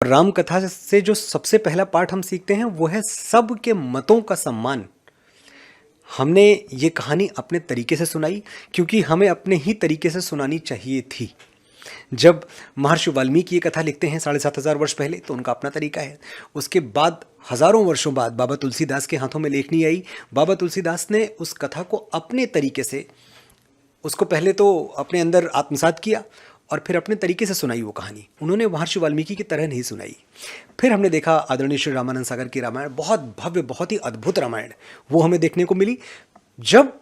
राम कथा से जो सबसे पहला पाठ हम सीखते हैं वो है सबके मतों का सम्मान। हमने ये कहानी अपने तरीके से सुनाई क्योंकि हमें अपने ही तरीके से सुनानी चाहिए थी। जब महर्षि वाल्मीकि ये कथा लिखते हैं 7,500 वर्ष पहले, तो उनका अपना तरीका है। उसके बाद हजारों वर्षों बाद बाबा तुलसीदास के हाथों में लेखनी आई। बाबा तुलसीदास ने उस कथा को अपने तरीके से, उसको पहले तो अपने अंदर आत्मसात किया और फिर अपने तरीके से सुनाई वो कहानी। उन्होंने महर्षि वाल्मीकि की तरह नहीं सुनाई। फिर हमने देखा आदरणीय श्री रामानंद सागर की रामायण, बहुत भव्य, बहुत ही अद्भुत रामायण वो हमें देखने को मिली। जब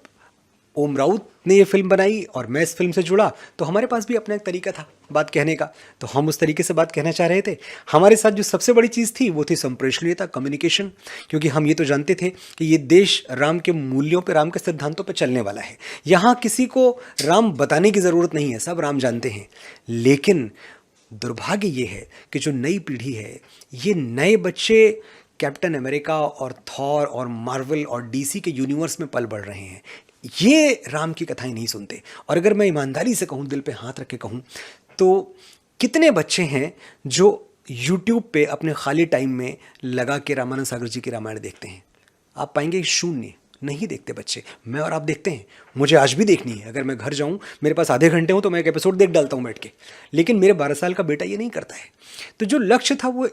ओम राउत ने ये फिल्म बनाई और मैं इस फिल्म से जुड़ा, तो हमारे पास भी अपना एक तरीका था बात कहने का, तो हम उस तरीके से बात कहना चाह रहे थे। हमारे साथ जो सबसे बड़ी चीज़ थी वो थी संप्रेषणीयता, कम्युनिकेशन, क्योंकि हम ये तो जानते थे कि ये देश राम के मूल्यों पे, राम के सिद्धांतों पे चलने वाला है। यहाँ किसी को राम बताने की ज़रूरत नहीं है, सब राम जानते हैं। लेकिन दुर्भाग्य ये है कि जो नई पीढ़ी है, ये नए बच्चे कैप्टन अमेरिका और थॉर और मार्वल और डीसी के यूनिवर्स में पल बढ़ रहे हैं। ये राम की कथाएं नहीं सुनते। और अगर मैं ईमानदारी से कहूँ, दिल पे हाथ रख के कहूँ, तो कितने बच्चे हैं जो यूट्यूब पे अपने खाली टाइम में लगा के रामानंद सागर जी की रामायण देखते हैं? आप पाएंगे शून्य। नहीं देखते बच्चे। मैं और आप देखते हैं, मुझे आज भी देखनी है। अगर मैं घर जाऊं, मेरे पास आधे घंटे हो तो मैं एक एपिसोड देख डालता हूं बैठ के। लेकिन मेरे 12 साल का बेटा ये नहीं करता है। तो जो लक्ष्य था वो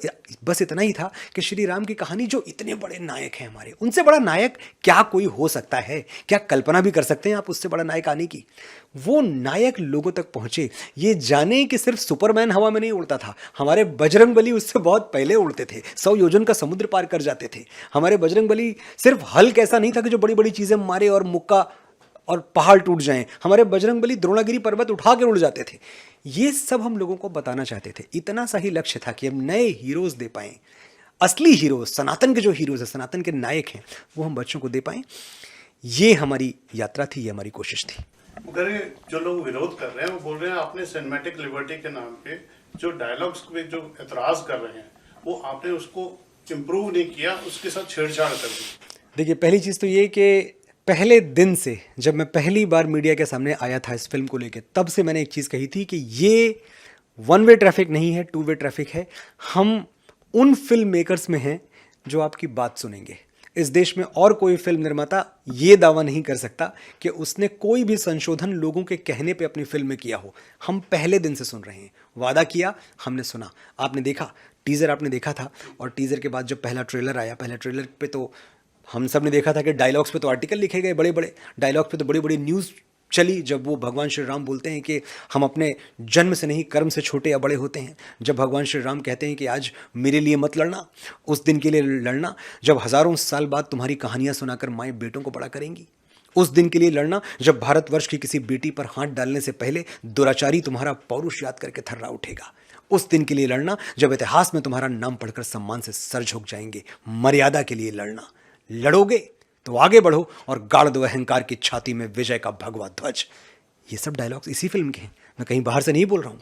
बस इतना ही था कि श्री राम की कहानी, जो इतने बड़े नायक हैं हमारे, उनसे बड़ा नायक क्या कोई हो सकता है? क्या कल्पना भी कर सकते हैं आप उससे बड़ा नायक आने की? वो नायक लोगों तक पहुंचे, ये जाने कि सिर्फ सुपरमैन हवा में नहीं उड़ता था, हमारे बजरंगबली उससे बहुत पहले उड़ते थे, 100 योजन का समुद्र पार कर जाते थे। हमारे बजरंगबली सिर्फ हल्क ऐसा नहीं था कि जो बड़ी बड़ी चीजें मारे और मुक्का और पहाड़ टूट जाएं। हमारे बजरंगबली द्रोणागिरी पर्वत उठा के उड़ जाते थे। ये सब हम लोगों को बताना चाहते थे। इतना सा ही लक्ष्य था कि हम नए हीरोज दे पाएं, असली हीरोज, सनातन के जो हीरोज हैं, सनातन के नायक हैं, वो हम बच्चों को दे पाएं। ये हमारी यात्रा थी, ये हमारी कोशिश थी। मगर जो लोग विरोध कर रहे हैं वो बोल रहे हैं आपने सिनेमैटिक लिबर्टी के नाम पे जो डायलॉग्स पे जो एतराज कर रहे हैं वो आपने उसको इम्प्रूव नहीं किया, उसके साथ छेड़छाड़ कर दी। देखिए, पहली चीज़ तो ये कि पहले दिन से जब मैं पहली बार मीडिया के सामने आया था इस फिल्म को लेके, तब से मैंने एक चीज़ कही थी कि ये वन वे ट्रैफिक नहीं है, टू वे ट्रैफिक है। हम उन फिल्म मेकर्स में हैं जो आपकी बात सुनेंगे। इस देश में और कोई फिल्म निर्माता ये दावा नहीं कर सकता कि उसने कोई भी संशोधन लोगों के कहने पे अपनी फिल्म में किया हो। हम पहले दिन से सुन रहे हैं। वादा किया, हमने सुना। आपने देखा, टीज़र आपने देखा था, और टीज़र के बाद जब पहला ट्रेलर आया, पहले ट्रेलर पे तो हम सब ने देखा था कि डायलॉग्स पे तो आर्टिकल लिखे गए बड़े बड़े, डायलॉग पे तो बड़ी बड़ी न्यूज़ चली। जब वो भगवान श्री राम बोलते हैं कि हम अपने जन्म से नहीं, कर्म से छोटे या बड़े होते हैं। जब भगवान श्री राम कहते हैं कि आज मेरे लिए मत लड़ना, उस दिन के लिए लड़ना जब हज़ारों साल बाद तुम्हारी कहानियाँ सुनाकर माएँ बेटों को बड़ा करेंगी। उस दिन के लिए लड़ना जब भारतवर्ष की किसी बेटी पर हाथ डालने से पहले दुराचारी तुम्हारा पौरुष याद करके थर्रा उठेगा। उस दिन के लिए लड़ना जब इतिहास में तुम्हारा नाम पढ़कर सम्मान से सर झुक जाएंगे। मर्यादा के लिए लड़ना। लड़ोगे तो आगे बढ़ो और गाड़ दो अहंकार की छाती में विजय का भगवा ध्वज। ये सब डायलॉग्स इसी फिल्म के हैं, मैं कहीं बाहर से नहीं बोल रहा हूँ।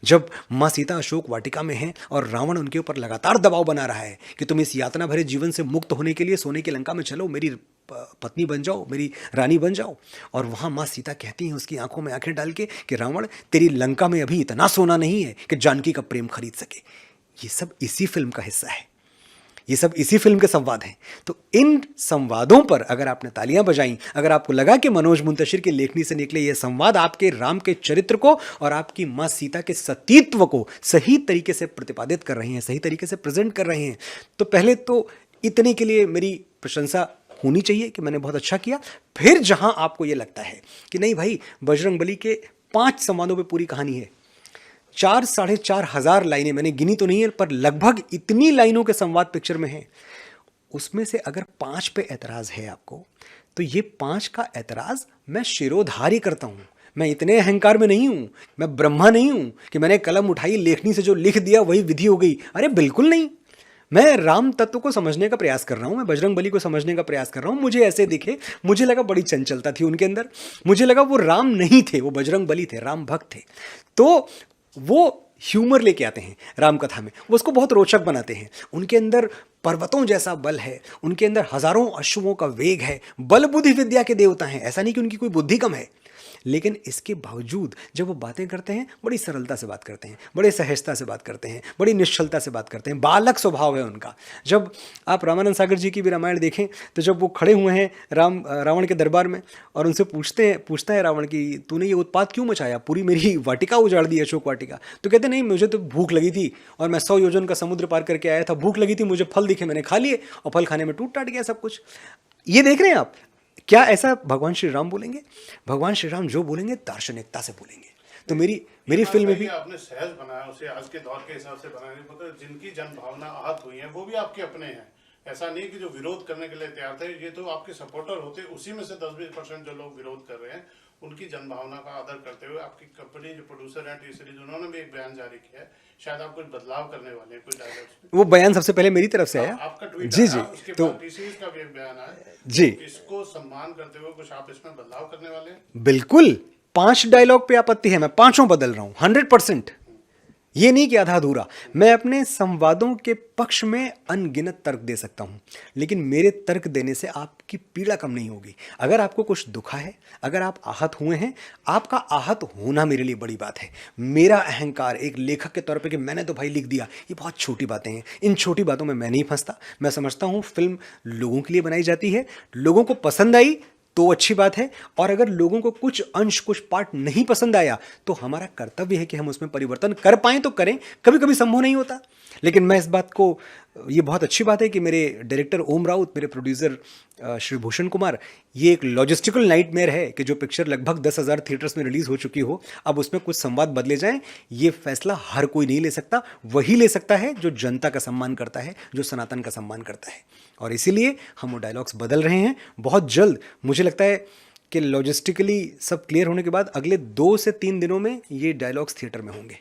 जब माँ सीता अशोक वाटिका में हैं और रावण उनके ऊपर लगातार दबाव बना रहा है कि तुम इस यातना भरे जीवन से मुक्त होने के लिए सोने की लंका में चलो, मेरी पत्नी बन जाओ, मेरी रानी बन जाओ, और वहाँ माँ सीता कहती हैं उसकी आंखों में आंखें डाल के कि रावण, तेरी लंका में अभी इतना सोना नहीं है कि जानकी का प्रेम खरीद सके। ये सब इसी फिल्म का हिस्सा है, ये सब इसी फिल्म के संवाद हैं। तो इन संवादों पर अगर आपने तालियां बजाई, अगर आपको लगा कि मनोज मुंतशिर की लेखनी से निकले ये संवाद आपके राम के चरित्र को और आपकी मां सीता के सतीत्व को सही तरीके से प्रतिपादित कर रहे हैं, सही तरीके से प्रेजेंट कर रहे हैं, तो पहले तो इतने के लिए मेरी प्रशंसा होनी चाहिए कि मैंने बहुत अच्छा किया। फिर जहां आपको ये लगता है कि नहीं भाई, बजरंगबली के 5 संवादों पर पूरी कहानी है, 4-4,500 लाइनें, मैंने गिनी तो नहीं है पर लगभग इतनी लाइनों के संवाद पिक्चर में हैं, उसमें से अगर 5 पे एतराज़ है आपको, तो ये 5 का एतराज़ मैं शिरोधार्य करता हूँ। मैं इतने अहंकार में नहीं हूँ, मैं ब्रह्मा नहीं हूँ कि मैंने कलम उठाई, लेखनी से जो लिख दिया वही विधि हो गई। अरे बिल्कुल नहीं। मैं राम तत्व को समझने का प्रयास कर रहा हूँ, मैं बजरंगबली को समझने का प्रयास कर रहा हूँ। मुझे ऐसे दिखे, मुझे लगा बड़ी चंचलता थी उनके अंदर, मुझे लगा वो राम नहीं थे, वो बजरंगबली थे, राम भक्त थे। तो वो ह्यूमर लेके आते हैं राम कथा में, वो उसको बहुत रोचक बनाते हैं। उनके अंदर पर्वतों जैसा बल है, उनके अंदर हजारों अश्वों का वेग है। बल बुद्धि विद्या के देवता हैं, ऐसा नहीं कि उनकी कोई बुद्धि कम है, लेकिन इसके बावजूद जब वो बातें करते हैं बड़ी सरलता से बात करते हैं, बड़े सहजता से बात करते हैं, बड़ी निश्चलता से बात करते हैं, बालक स्वभाव है उनका। जब आप रामानंद सागर जी की भी रामायण देखें तो जब वो खड़े हुए हैं रावण के दरबार में और उनसे पूछता है रावण कि तूने ये उत्पात क्यों मचाया, पूरी मेरी वाटिका उजाड़ दी, अशोक वाटिका। तो कहते नहीं, मुझे तो भूख लगी थी और मैं 100 योजन का समुद्र पार करके आया था, भूख लगी थी, मुझे फल दिखे, मैंने खा लिए और फल खाने में टूट टाट गया सब कुछ। ये देख रहे हैं आप, क्या ऐसा भगवान श्री राम बोलेंगे? भगवान श्री राम जो बोलेंगे दार्शनिकता से बोलेंगे। तो मेरी फिल्म में भी आपने सहज बनाया उसे, आज के दौर के हिसाब से बनाया, मतलब जिनकी जन भावना आहत हुई है वो भी आपके अपने हैं। ऐसा नहीं कि जो विरोध करने के लिए तैयार थे, ये तो आपके सपोर्टर होते, उसी में से 10-20% जो लोग विरोध कर रहे हैं उनकी जन भावना का आदर करते हुए आपकी कंपनी जो प्रोड्यूसर है टी सीरीज, उन्होंने भी एक बयान जारी किया है, शायद आप कुछ बदलाव करने वाले हैं कुछ डायलॉग्स में। वो बयान सबसे पहले मेरी तरफ से आया, आपका ट्वीट जी आया, जी, उसके तो बाद टी सीरीज का भी एक बयान आया जी, इसको सम्मान करते हुए कुछ आप इसमें बदलाव करने वाले हैं? बिल्कुल। 5 डायलॉग पे आपत्ति है, मैं 5 बदल रहा हूं 100%। ये नहीं कि आधा अधूरा। मैं अपने संवादों के पक्ष में अनगिनत तर्क दे सकता हूं, लेकिन मेरे तर्क देने से आपकी पीड़ा कम नहीं होगी। अगर आपको कुछ दुखा है, अगर आप आहत हुए हैं, आपका आहत होना मेरे लिए बड़ी बात है। मेरा अहंकार एक लेखक के तौर पे कि मैंने तो भाई लिख दिया, ये बहुत छोटी बातें हैं। इन छोटी बातों में मैं नहीं फंसता। मैं समझता हूं फिल्म लोगों के लिए बनाई जाती है, लोगों को पसंद आई तो अच्छी बात है, और अगर लोगों को कुछ अंश, कुछ पार्ट नहीं पसंद आया तो हमारा कर्तव्य है कि हम उसमें परिवर्तन कर पाएं तो करें। कभी कभी संभव नहीं होता, लेकिन मैं इस बात को, ये बहुत अच्छी बात है कि मेरे डायरेक्टर ओम राउत, मेरे प्रोड्यूसर श्री भूषण कुमार, ये एक लॉजिस्टिकल नाइटमेयर है कि जो पिक्चर लगभग 10,000 थिएटर्स में रिलीज हो चुकी हो, अब उसमें कुछ संवाद बदले जाएं। ये फैसला हर कोई नहीं ले सकता, वही ले सकता है जो जनता का सम्मान करता है, जो सनातन का सम्मान करता है। और इसीलिए हम वो डायलॉग्स बदल रहे हैं बहुत जल्द। मुझे लगता है कि लॉजिस्टिकली सब क्लियर होने के बाद अगले 2 से 3 दिनों में ये डायलॉग्स थिएटर में होंगे।